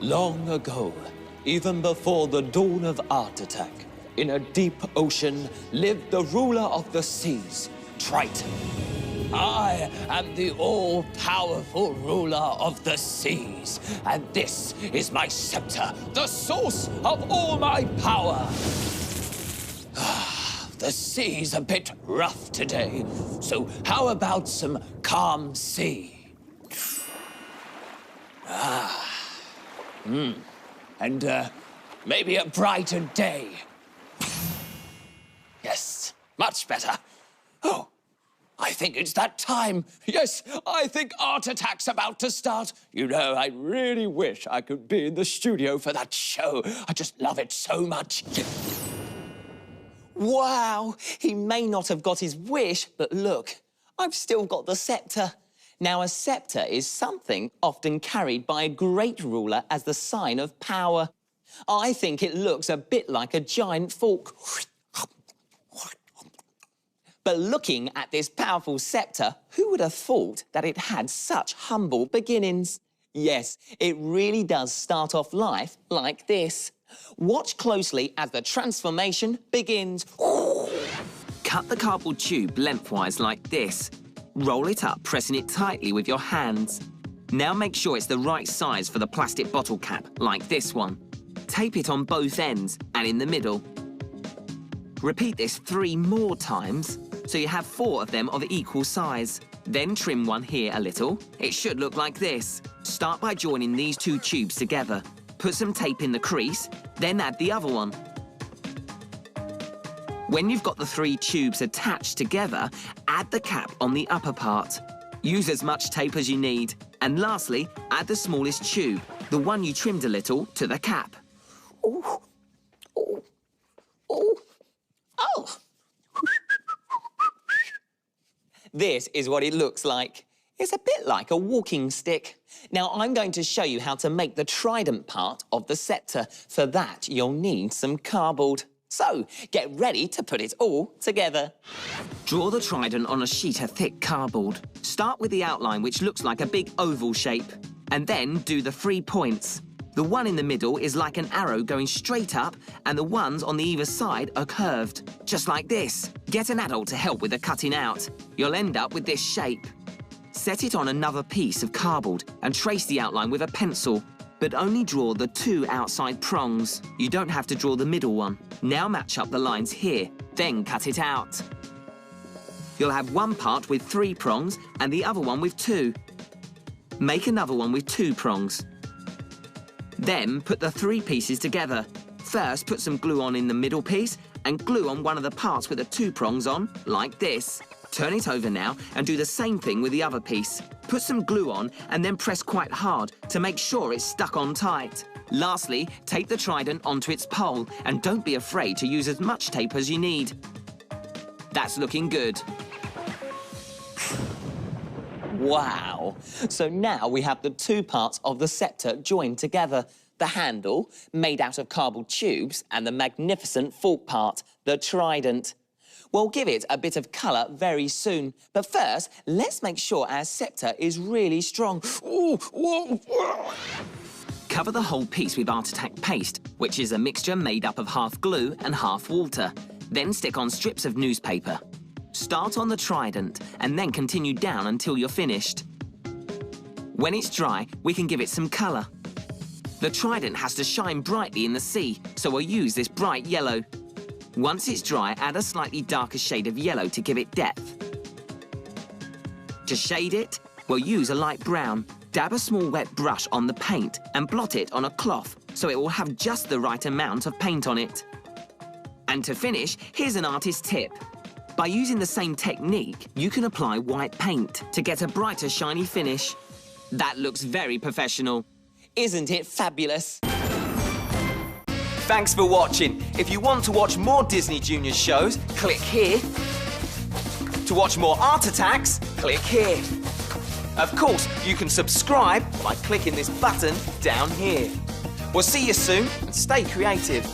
Long ago, even before the dawn of Art Attack, in a deep ocean lived the ruler of the seas, Triton. I am the all-powerful ruler of the seas, and this is my scepter, the source of all my power. The sea's a bit rough today, so how about some calm sea? And maybe a brighter day. Yes, much better. Oh, I think it's that time. Yes, I think Art Attack's about to start. You know, I really wish I could be in the studio for that show. I just love it so much. Wow, he may not have got his wish, but look, I've still got the scepter. Now, a scepter is something often carried by a great ruler as the sign of power. I think it looks a bit like a giant fork. But looking at this powerful scepter, who would have thought that it had such humble beginnings? Yes, it really does start off life like this. Watch closely as the transformation begins. Cut the cardboard tube lengthwise like this. Roll it up, pressing it tightly with your hands. Now make sure it's the right size for the plastic bottle cap, like this one. Tape it on both ends and in the middle. Repeat this 3 more times, so you have 4 of them of equal size. Then trim one here a little. It should look like this. Start by joining these 2 tubes together. Put some tape in the crease, then add the other one. When you've got the 3 tubes attached together, add the cap on the upper part. Use as much tape as you need. And lastly, add the smallest tube, the one you trimmed a little, to the cap. Oh, oh, oh, oh. This is what it looks like. It's a bit like a walking stick. Now, I'm going to show you how to make the trident part of the scepter. For that, you'll need some cardboard. So, get ready to put it all together. Draw the trident on a sheet of thick cardboard. Start with the outline, which looks like a big oval shape. And then do the 3 points. The one in the middle is like an arrow going straight up, and the ones on the either side are curved, just like this. Get an adult to help with the cutting out. You'll end up with this shape. Set it on another piece of cardboard and trace the outline with a pencil, but only draw the 2 outside prongs. You don't have to draw the middle one. Now match up the lines here, then cut it out. You'll have one part with 3 prongs and the other one with 2. Make another one with 2 prongs. Then put the 3 pieces together. First, put some glue on in the middle piece and glue on one of the parts with the 2 prongs on, like this. Turn it over now and do the same thing with the other piece. Put some glue on and then press quite hard to make sure it's stuck on tight. Lastly, take the trident onto its pole and don't be afraid to use as much tape as you need. That's looking good. Wow. So now we have the 2 parts of the scepter joined together. The handle, made out of cardboard tubes, and the magnificent fork part, the trident. We'll give it a bit of colour very soon. But first, let's make sure our scepter is really strong. Ooh, whoa, whoa. Cover the whole piece with Art Attack paste, which is a mixture made up of half glue and half water. Then stick on strips of newspaper. Start on the trident and then continue down until you're finished. When it's dry, we can give it some colour. The trident has to shine brightly in the sea, so we'll use this bright yellow. Once it's dry, add a slightly darker shade of yellow to give it depth. To shade it, we'll use a light brown. Dab a small wet brush on the paint and blot it on a cloth so it will have just the right amount of paint on it. And to finish, here's an artist's tip. By using the same technique, you can apply white paint to get a brighter, shiny finish. That looks very professional. Isn't it fabulous? Thanks for watching. If you want to watch more Disney Junior shows, click here. To watch more Art Attacks, click here. Of course, you can subscribe by clicking this button down here. We'll see you soon and stay creative.